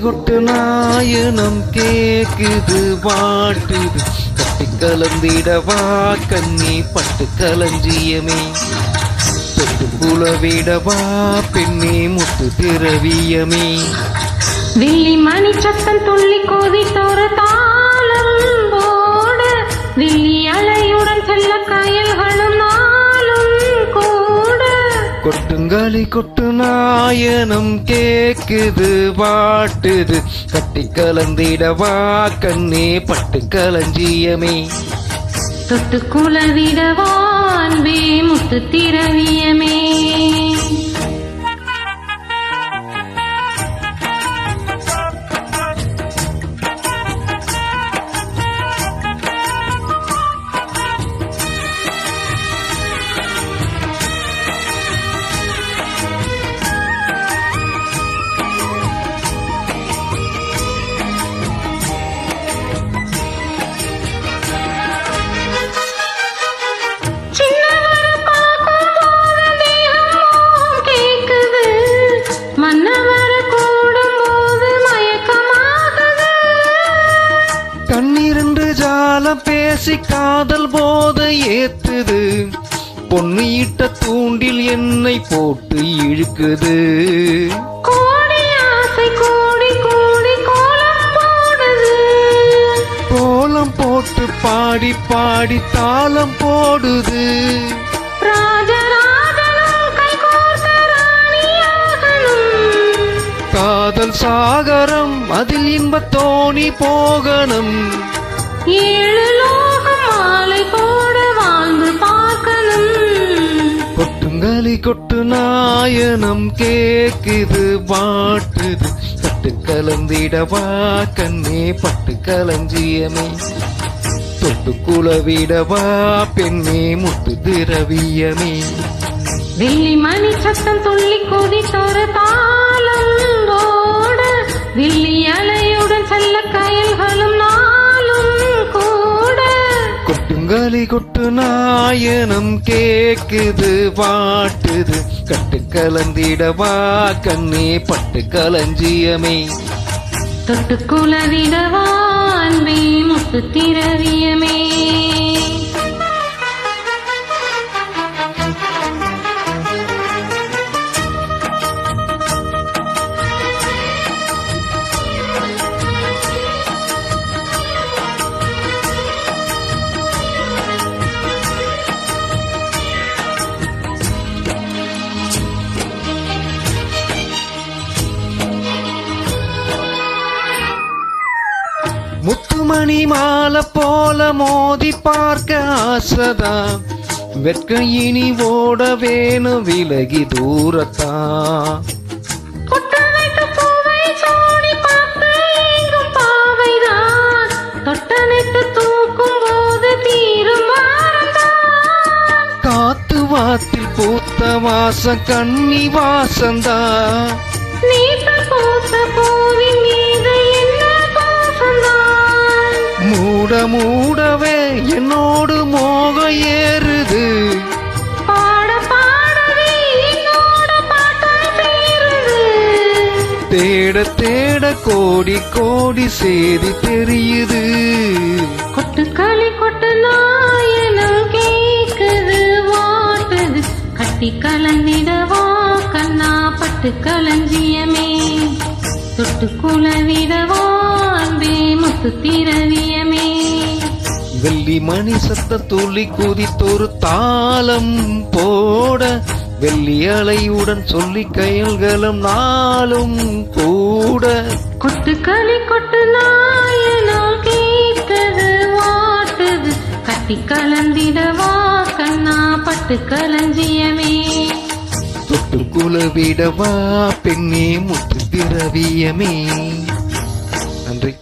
கொட்டு நாயனம் கேக்குது வாட்டுது கட்டி கலந்திடவா கண்ணி பட்டு களஞ்சியமே தொட்டு குலவிடவா பெண்ணே முத்து திரவியமே வில்லி மணி சத்தம் துள்ளி கோதித்தொரு தாளம் போட வில்லி அலையுடன் செல்ல கயல்களும் நாளும் கூட கொட்டுங்களி கொட்டு நாயனம் கேக்குது வாட்டுது கட்டி கலந்திடவா கண்ணே பட்டு களஞ்சியமே தொட்டு குலவிடவான் வே முத்து திரவியமே கண்ணிரண்டு ஜாலம் பேசி காதல் போத ஏத்துது பொண்ணு இட்ட தூண்டில் என்னை போட்டு இழுக்குது கோடி ஆசை கோடி கோடி கோலம் போடுது கோலம் போட்டு பாடி பாடி தாளம் போடுது காதல் சாகரம் அதில் இன்பத் தோணி போகணும் ஏழு லோகம் மாலை போட வாழ்ந்து பார்க்கணும் கொட்டுங்களி கொட்டு நாயனம் கேக்குது வாட்டுது கட்டு கலந்திடவா கண்ணே பட்டு களஞ்சியமே தொட்டு குலவிடவா பெண்ணே முத்து திரவியமே வெள்ளி மணி சத்தம் துள்ளி கொதித்தொரு தாளம் போட வில்லி அலையுடன் செல்ல கயல்களும் நாளும் கூட கொட்டுங்களி கொட்டு நாயனம் கேக்குது வாட்டுது கட்டு கலந்திடவா கண்ணே பட்டு களஞ்சியமே தொட்டு குலவிடவான் வே முத்து திரவியமே முத்துமணி மாலை போல மோதி பார்க்க ஆசதா வெட்க இனி ஓட வேணும் விலகி தூரத்தா காத்து வாத்தில் பூத்த வாசம் கண்ணி வாசந்தா மூட மூடவே என்னோடு மோக ஏறுது தேட தேட கோடி கோடி சேதி தெரியுது கொட்டுக்களி கொட்டு நாயனம் கேக்குது வாட்டுது கட்டி கலந்திடவா கண்ணா பட்டு களஞ்சியமே தொட்டு குலவிடவா அன்பே முத்து திரவியமே வெள்ளி மணி சத்த துள்ளி குதித்தொரு தாளம் போட வெள்ளி அலையுடன் சொல்லி கயல்களும் நாளும் கூட கொட்டுக்களி கொட்டு நாயனம் கேக்குது வாட்டுது கட்டி கலந்திடவா கண்ணா பட்டு களஞ்சியமே தொட்டு குலவிடவா பெண்ணே முத்து திரவியமே. நன்றி.